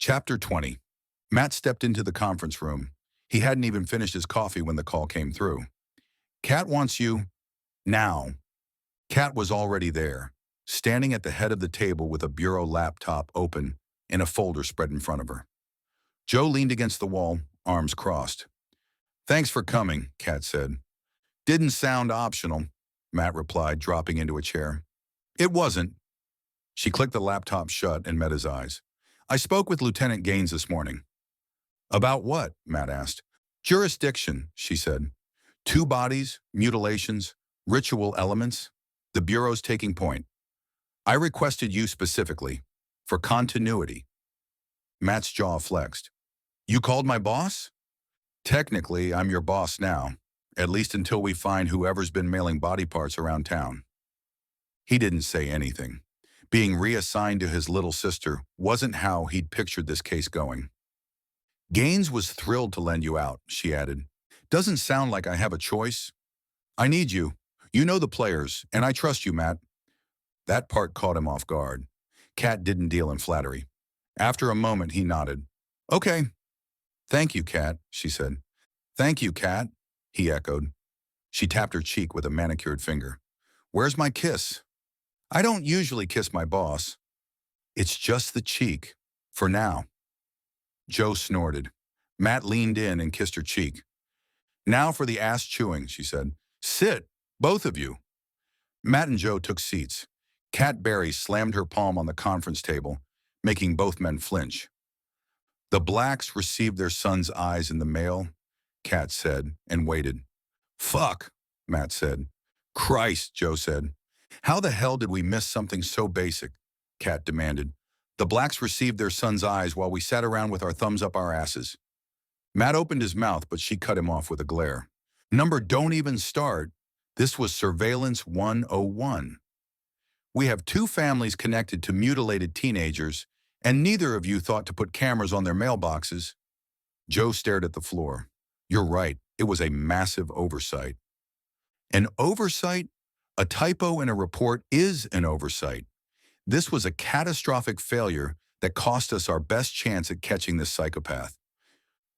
Chapter 20. Matt stepped into the conference room. He hadn't even finished his coffee when the call came through. Kat wants you now. Kat was already there, standing at the head of the table with a bureau laptop open and a folder spread in front of her. Joe leaned against the wall, arms crossed. "Thanks for coming," Kat said. "Didn't sound optional," Matt replied, dropping into a chair. "It wasn't." She clicked the laptop shut and met his eyes. "I spoke with Lieutenant Gaines this morning." "About what?" Matt asked. "Jurisdiction," she said. "Two bodies, mutilations, ritual elements. The Bureau's taking point. I requested you specifically, for continuity." Matt's jaw flexed. "You called my boss?" "Technically, I'm your boss now, at least until we find whoever's been mailing body parts around town." He didn't say anything. Being reassigned to his little sister wasn't how he'd pictured this case going. "Gaines was thrilled to lend you out," she added. "Doesn't sound like I have a choice. I need you. You know the players, and I trust you, Matt." That part caught him off guard. Kat didn't deal in flattery. After a moment, he nodded. "Okay." "Thank you, Kat," she said. "Thank you, Kat," he echoed. She tapped her cheek with a manicured finger. "Where's my kiss?" "I don't usually kiss my boss." "It's just the cheek. For now." Joe snorted. Matt leaned in and kissed her cheek. "Now for the ass chewing," she said. "Sit, both of you." Matt and Joe took seats. Kat Berry slammed her palm on the conference table, making both men flinch. "The Blacks received their son's eyes in the mail," Kat said, and waited. "Fuck," Matt said. "Christ," Joe said. "How the hell did we miss something so basic?" Kat demanded. "The Blacks received their son's eyes while we sat around with our thumbs up our asses." Matt opened his mouth, but she cut him off with a glare. "Number, don't even start. This was Surveillance 101. We have two families connected to mutilated teenagers, and neither of you thought to put cameras on their mailboxes." Joe stared at the floor. "You're right. It was a massive oversight." "An oversight? A typo in a report is an oversight. This was a catastrophic failure that cost us our best chance at catching this psychopath."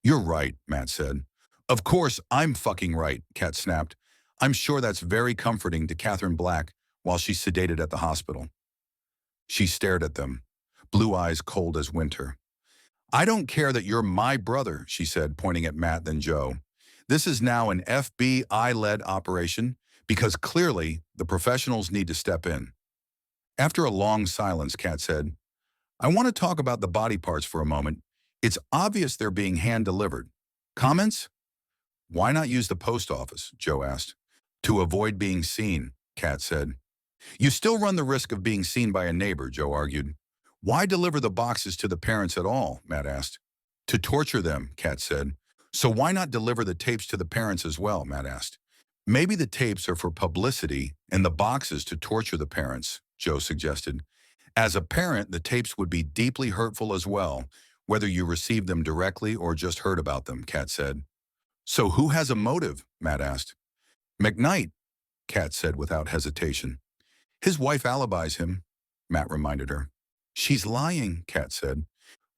"You're right," Matt said. "Of course I'm fucking right," Kat snapped. "I'm sure that's very comforting to Catherine Black while she's sedated at the hospital." She stared at them, blue eyes cold as winter. "I don't care that you're my brother," she said, pointing at Matt then Joe. "This is now an FBI-led operation because clearly the professionals need to step in." After a long silence, Kat said, "I want to talk about the body parts for a moment. It's obvious they're being hand-delivered. Comments?" "Why not use the post office?" Joe asked. "To avoid being seen," Kat said. "You still run the risk of being seen by a neighbor," Joe argued. "Why deliver the boxes to the parents at all?" Matt asked. "To torture them," Kat said. "So why not deliver the tapes to the parents as well?" Matt asked. "Maybe the tapes are for publicity and the boxes to torture the parents," Joe suggested. "As a parent, the tapes would be deeply hurtful as well, whether you received them directly or just heard about them," Kat said. "So who has a motive?" Matt asked. "McKnight," Kat said without hesitation. "His wife alibis him," Matt reminded her. "She's lying," Kat said.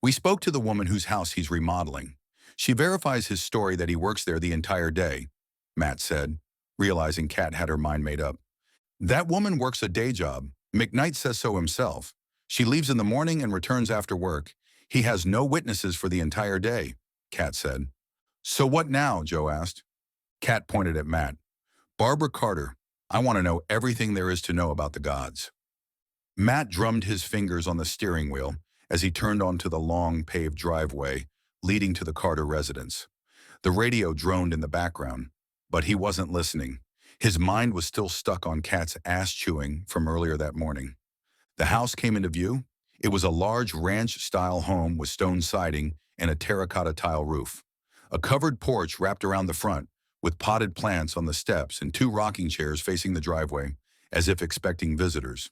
"We spoke to the woman whose house he's remodeling. She verifies his story that he works there the entire day," Matt said, realizing Kat had her mind made up. "That woman works a day job. McKnight says so himself. She leaves in the morning and returns after work. He has no witnesses for the entire day," Kat said. "So what now?" Joe asked. Kat pointed at Matt. "Barbara Carter, I want to know everything there is to know about the gods." Matt drummed his fingers on the steering wheel as he turned onto the long, paved driveway leading to the Carter residence. The radio droned in the background, but he wasn't listening. His mind was still stuck on Kat's ass chewing from earlier that morning. The house came into view. It was a large ranch-style home with stone siding and a terracotta tile roof. A covered porch wrapped around the front, with potted plants on the steps and two rocking chairs facing the driveway, as if expecting visitors.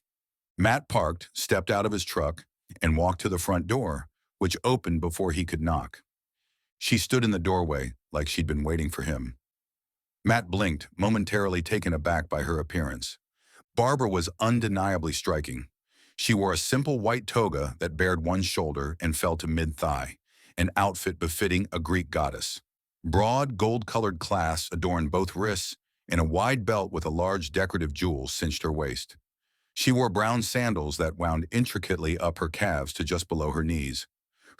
Matt parked, stepped out of his truck, and walked to the front door, which opened before he could knock. She stood in the doorway, like she'd been waiting for him. Matt blinked, momentarily taken aback by her appearance. Barbara was undeniably striking. She wore a simple white toga that bared one shoulder and fell to mid-thigh, an outfit befitting a Greek goddess. Broad, gold-colored clasps adorned both wrists, and a wide belt with a large decorative jewel cinched her waist. She wore brown sandals that wound intricately up her calves to just below her knees.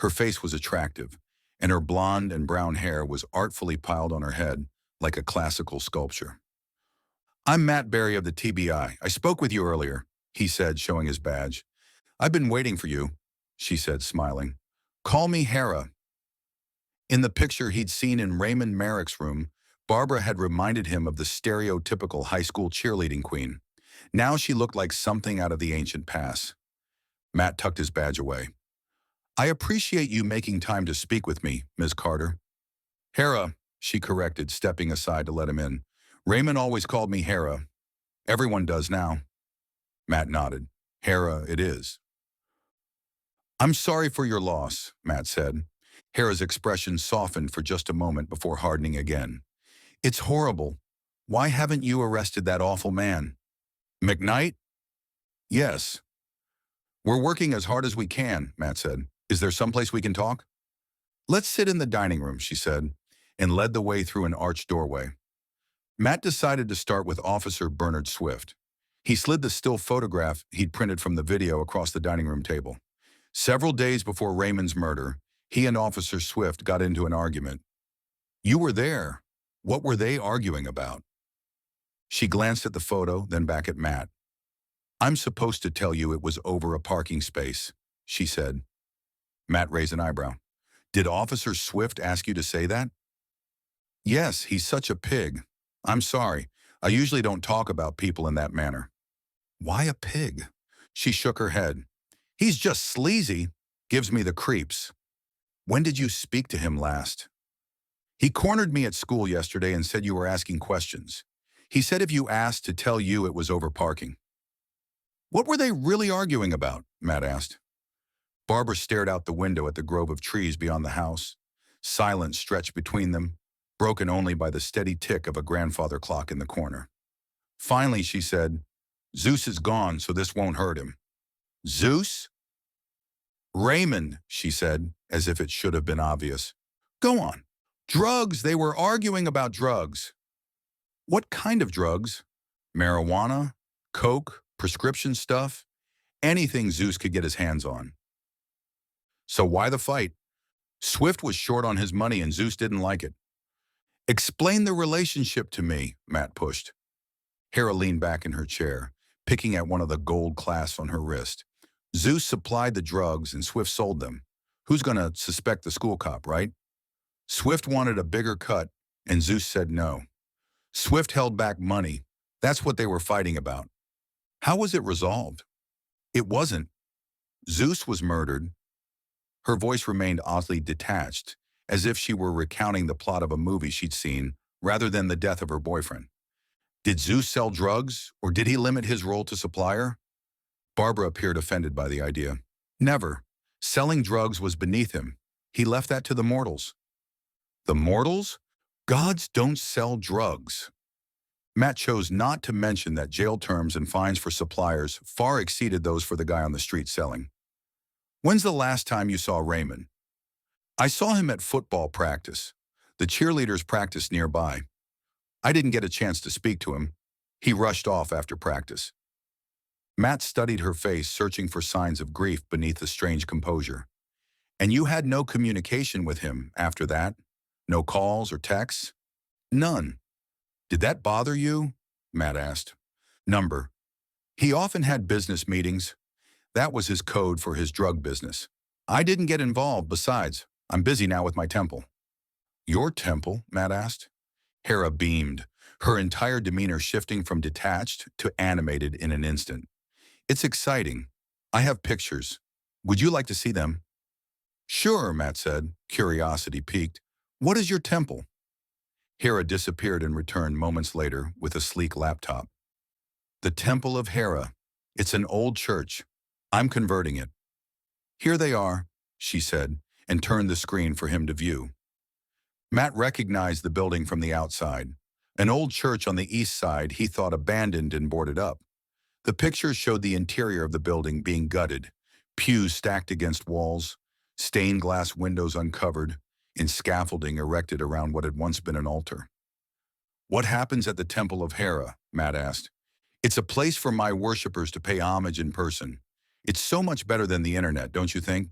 Her face was attractive, and her blonde and brown hair was artfully piled on her head like a classical sculpture. "I'm Matt Berry of the TBI. I spoke with you earlier," he said, showing his badge. "I've been waiting for you," she said, smiling. "Call me Hera." In the picture he'd seen in Raymond Merrick's room, Barbara had reminded him of the stereotypical high school cheerleading queen. Now she looked like something out of the ancient past. Matt tucked his badge away. "I appreciate you making time to speak with me, Ms. Carter." "Hera," she corrected, stepping aside to let him in. "Raymond always called me Hera. Everyone does now." Matt nodded. "Hera it is." "I'm sorry for your loss," Matt said. Hera's expression softened for just a moment before hardening again. "It's horrible. Why haven't you arrested that awful man?" "McKnight?" "Yes." "We're working as hard as we can," Matt said. "Is there someplace we can talk?" "Let's sit in the dining room," she said, and led the way through an arched doorway. Matt decided to start with Officer Bernard Swift. He slid the still photograph he'd printed from the video across the dining room table. Several days before Raymond's murder, he and Officer Swift got into an argument. "You were there. What were they arguing about?" She glanced at the photo, then back at Matt. "I'm supposed to tell you it was over a parking space," she said. Matt raised an eyebrow. "Did Officer Swift ask you to say that?" "Yes, he's such a pig. I'm sorry. I usually don't talk about people in that manner." "Why a pig?" She shook her head. "He's just sleazy. Gives me the creeps." "When did you speak to him last?" "He cornered me at school yesterday and said you were asking questions. He said if you asked to tell you it was over parking." "What were they really arguing about?" Matt asked. Barbara stared out the window at the grove of trees beyond the house. Silence stretched between them, broken only by the steady tick of a grandfather clock in the corner. Finally, she said, "Zeus is gone, so this won't hurt him." "Zeus?" "Raymond," she said, as if it should have been obvious. "Go on." "Drugs. They were arguing about drugs." "What kind of drugs?" "Marijuana, coke, prescription stuff, anything Zeus could get his hands on." "So why the fight?" "Swift was short on his money and Zeus didn't like it." "Explain the relationship to me," Matt pushed. Hera leaned back in her chair, picking at one of the gold clasps on her wrist. "Zeus supplied the drugs and Swift sold them. Who's going to suspect the school cop, right? Swift wanted a bigger cut, and Zeus said no. Swift held back money. That's what they were fighting about." "How was it resolved?" "It wasn't. Zeus was murdered." Her voice remained oddly detached, as if she were recounting the plot of a movie she'd seen, rather than the death of her boyfriend. "Did Zeus sell drugs, or did he limit his role to supplier?" Barbara appeared offended by the idea. "Never. Selling drugs was beneath him. He left that to the mortals." "The mortals? Gods don't sell drugs." Matt chose not to mention that jail terms and fines for suppliers far exceeded those for the guy on the street selling. "When's the last time you saw Raymond?" "I saw him at football practice. The cheerleaders practiced nearby. I didn't get a chance to speak to him. He rushed off after practice." Matt studied her face, searching for signs of grief beneath the strange composure. "And you had no communication with him after that? No calls or texts?" "None." "Did that bother you?" Matt asked. "Number. He often had business meetings. That was his code for his drug business. I didn't get involved. Besides, I'm busy now with my temple." "Your temple?" Matt asked. Hera beamed, her entire demeanor shifting from detached to animated in an instant. "It's exciting. I have pictures. Would you like to see them?" "Sure," Matt said, curiosity piqued. "What is your temple?" Hera disappeared and returned moments later with a sleek laptop. "The Temple of Hera. It's an old church. I'm converting it." "Here they are," she said, and turned the screen for him to view. Matt recognized the building from the outside, an old church on the east side he thought abandoned and boarded up. The pictures showed the interior of the building being gutted, pews stacked against walls, stained glass windows uncovered, and scaffolding erected around what had once been an altar. "What happens at the Temple of Hera?" Matt asked. "It's a place for my worshippers to pay homage in person. It's so much better than the internet, don't you think?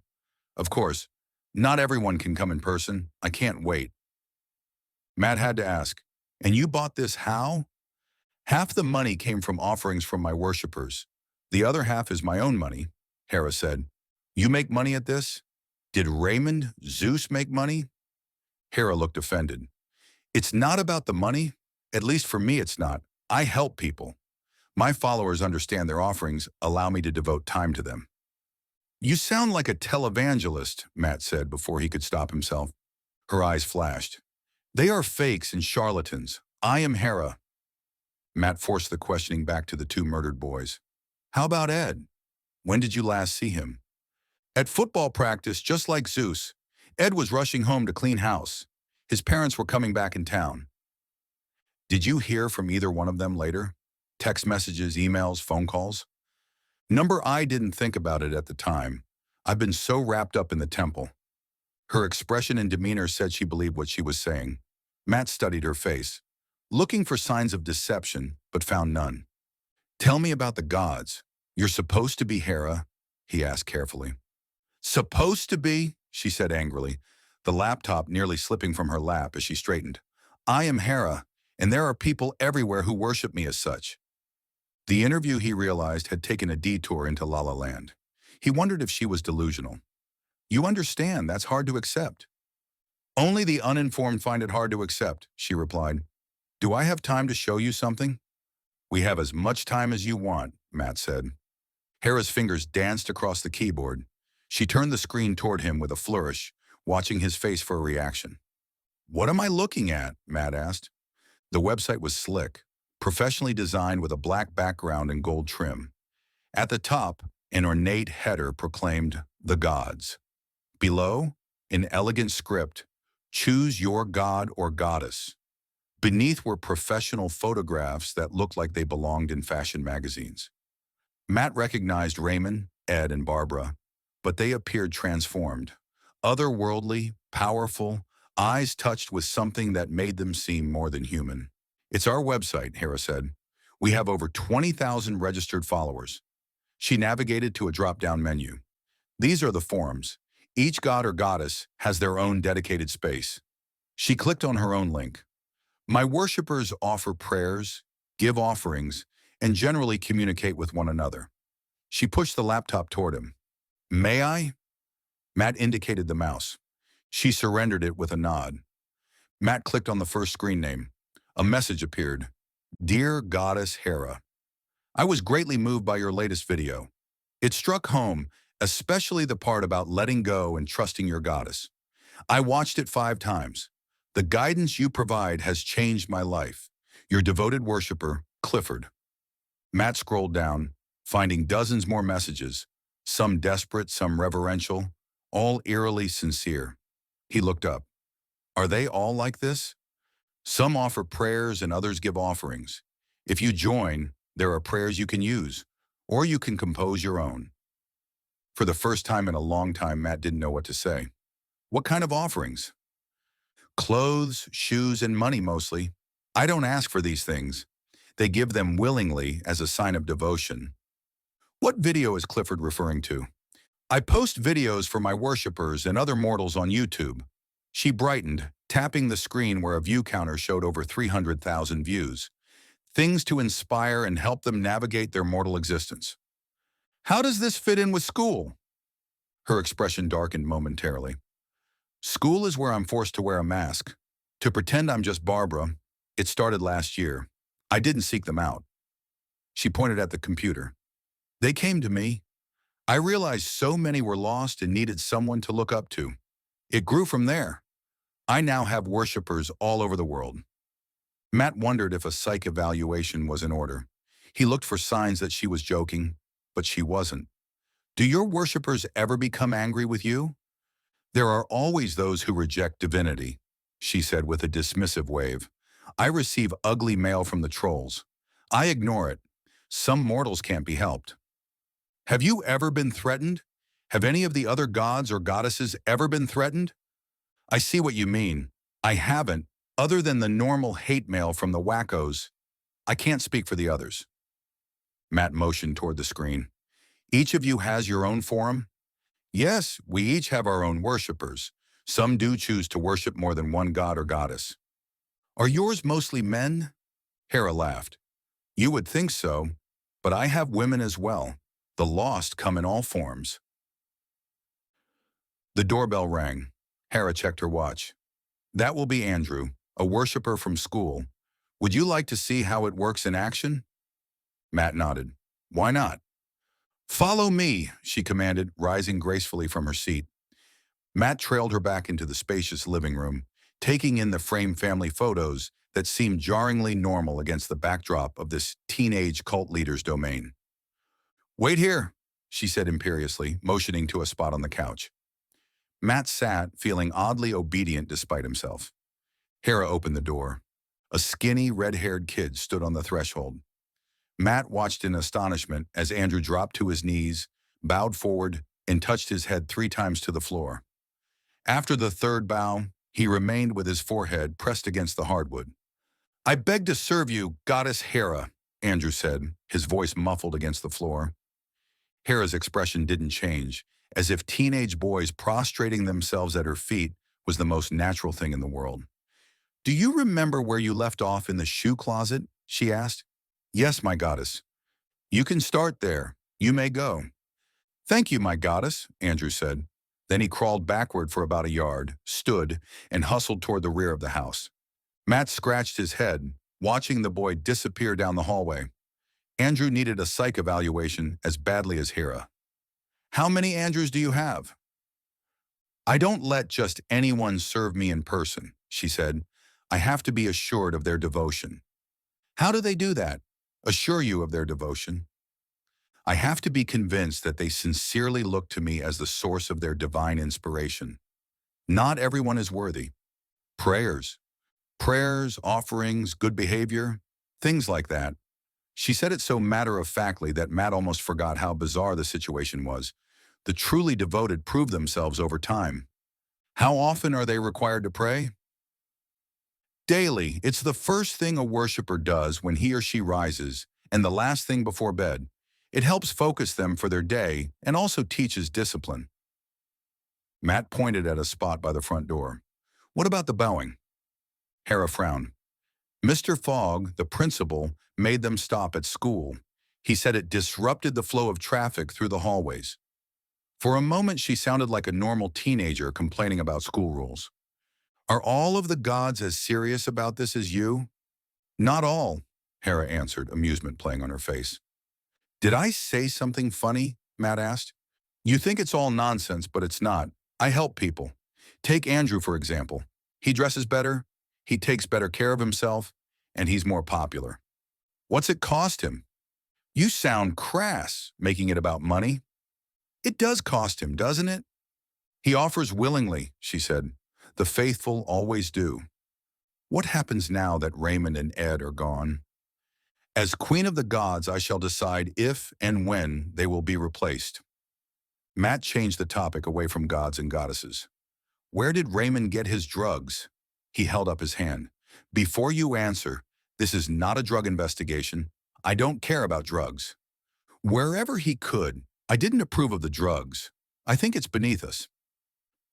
Of course, not everyone can come in person. I can't wait." Matt had to ask, "And you bought this how?" "Half the money came from offerings from my worshippers. The other half is my own money," Hera said. "You make money at this? Did Raymond, Zeus make money?" Hera looked offended. "It's not about the money. At least for me it's not. I help people. My followers understand their offerings allow me to devote time to them." "You sound like a televangelist," Matt said before he could stop himself. Her eyes flashed. "They are fakes and charlatans. I am Hera." Matt forced the questioning back to the two murdered boys. "How about Ed? When did you last see him?" "At football practice, just like Zeus. Ed was rushing home to clean house. His parents were coming back in town." "Did you hear from either one of them later? Text messages, emails, phone calls?" "Number I didn't think about it at the time. I've been so wrapped up in the temple." Her expression and demeanor said she believed what she was saying. Matt studied her face, looking for signs of deception, but found none. "Tell me about the gods. You're supposed to be Hera?" he asked carefully. "Supposed to be?" she said angrily, the laptop nearly slipping from her lap as she straightened. "I am Hera, and there are people everywhere who worship me as such." The interview, he realized, had taken a detour into La La Land. He wondered if she was delusional. "You understand, that's hard to accept." "Only the uninformed find it hard to accept," she replied. "Do I have time to show you something?" "We have as much time as you want," Matt said. Hera's fingers danced across the keyboard. She turned the screen toward him with a flourish, watching his face for a reaction. "What am I looking at?" Matt asked. The website was slick, professionally designed with a black background and gold trim. At the top, an ornate header proclaimed, "The Gods." Below, in elegant script, "Choose your god or goddess." Beneath were professional photographs that looked like they belonged in fashion magazines. Matt recognized Raymond, Ed, and Barbara, but they appeared transformed. Otherworldly, powerful, eyes touched with something that made them seem more than human. "It's our website," Hera said. "We have over 20,000 registered followers." She navigated to a drop-down menu. "These are the forums. Each god or goddess has their own dedicated space." She clicked on her own link. "My worshippers offer prayers, give offerings, and generally communicate with one another." She pushed the laptop toward him. "May I?" Matt indicated the mouse. She surrendered it with a nod. Matt clicked on the first screen name. A message appeared. "Dear Goddess Hera, I was greatly moved by your latest video. It struck home, especially the part about letting go and trusting your goddess. I watched it 5 times. The guidance you provide has changed my life. Your devoted worshiper, Clifford." Matt scrolled down, finding dozens more messages, some desperate, some reverential, all eerily sincere. He looked up. "Are they all like this? Some offer prayers and others give offerings. If you join, there are prayers you can use, or you can compose your own." For the first time in a long time, Matt didn't know what to say. "What kind of offerings?" "Clothes, shoes, and money mostly. I don't ask for these things. They give them willingly as a sign of devotion." "What video is Clifford referring to?" "I post videos for my worshippers and other mortals on YouTube." She brightened, tapping the screen where a view counter showed over 300,000 views. "Things to inspire and help them navigate their mortal existence." "How does this fit in with school?" Her expression darkened momentarily. "School is where I'm forced to wear a mask. To pretend I'm just Barbara. It started last year. I didn't seek them out." She pointed at the computer. "They came to me. I realized so many were lost and needed someone to look up to. It grew from there. I now have worshippers all over the world." Matt wondered if a psych evaluation was in order. He looked for signs that she was joking, but she wasn't. "Do your worshippers ever become angry with you?" "There are always those who reject divinity," she said with a dismissive wave. "I receive ugly mail from the trolls. I ignore it. Some mortals can't be helped. Have you ever been threatened? Have any of the other gods or goddesses ever been threatened? I see what you mean. I haven't, other than the normal hate mail from the wackos. I can't speak for the others. Matt motioned toward the screen. Each of you has your own forum? Yes, we each have our own worshippers. Some do choose to worship more than one god or goddess. Are yours mostly men? Hera laughed. You would think so, but I have women as well. The lost come in all forms. The doorbell rang. Hera checked her watch. That will be Andrew, a worshipper from school. Would you like to see how it works in action? Matt nodded. Why not? Follow me, she commanded, rising gracefully from her seat. Matt trailed her back into the spacious living room, taking in the framed family photos that seemed jarringly normal against the backdrop of this teenage cult leader's domain. Wait here, she said imperiously, motioning to a spot on the couch. Matt sat, feeling oddly obedient despite himself. Hera opened the door. A skinny, red-haired kid stood on the threshold. Matt watched in astonishment as Andrew dropped to his knees, bowed forward, and touched his head 3 times to the floor. After the third bow, he remained with his forehead pressed against the hardwood. I beg to serve you, Goddess Hera, Andrew said, his voice muffled against the floor. Hera's expression didn't change, as if teenage boys prostrating themselves at her feet was the most natural thing in the world. Do you remember where you left off in the shoe closet? She asked. Yes, my goddess. You can start there. You may go. Thank you, my goddess, Andrew said. Then he crawled backward for about a yard, stood, and hustled toward the rear of the house. Matt scratched his head, watching the boy disappear down the hallway. Andrew needed a psych evaluation as badly as Hera. How many Andrews do you have? I don't let just anyone serve me in person, she said. I have to be assured of their devotion. How do they do that? Assure you of their devotion? I have to be convinced that they sincerely look to me as the source of their divine inspiration. Not everyone is worthy. Prayers, offerings, good behavior, things like that. She said it so matter-of-factly that Matt almost forgot how bizarre the situation was. The truly devoted prove themselves over time. How often are they required to pray? Daily. It's the first thing a worshiper does when he or she rises, and the last thing before bed. It helps focus them for their day and also teaches discipline. Matt pointed at a spot by the front door. What about the bowing? Hera frowned. Mr. Fogg, the principal, made them stop at school. He said it disrupted the flow of traffic through the hallways. For a moment, she sounded like a normal teenager complaining about school rules. Are all of the gods as serious about this as you? Not all, Hera answered, amusement playing on her face. Did I say something funny? Matt asked. You think it's all nonsense, but it's not. I help people. Take Andrew, for example. He dresses better, he takes better care of himself, and he's more popular. What's it cost him? You sound crass, making it about money. It does cost him, doesn't it? He offers willingly, she said. The faithful always do. What happens now that Raymond and Ed are gone? As Queen of the Gods, I shall decide if and when they will be replaced. Matt changed the topic away from gods and goddesses. Where did Raymond get his drugs? He held up his hand. Before you answer, this is not a drug investigation. I don't care about drugs. Wherever he could, I didn't approve of the drugs. I think it's beneath us.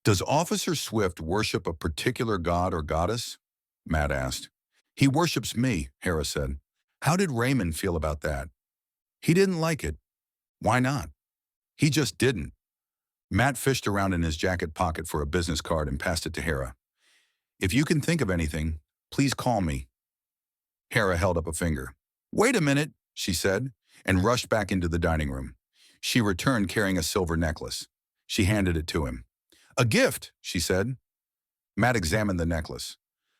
Does Officer Swift worship a particular god or goddess? Matt asked. He worships me, Hera said. How did Raymond feel about that? He didn't like it. Why not? He just didn't. Matt fished around in his jacket pocket for a business card and passed it to Hera. If you can think of anything, please call me. Hera held up a finger. Wait a minute, she said, and rushed back into the dining room. She returned carrying a silver necklace. She handed it to him. A gift, she said. Matt examined the necklace.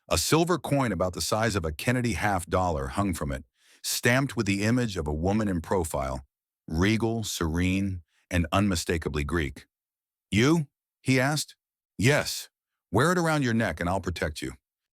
A silver coin about the size of a Kennedy $50 hung from it, stamped with the image of a woman in profile, regal, serene, and unmistakably Greek. You? He asked. Yes. Wear it around your neck and I'll protect you.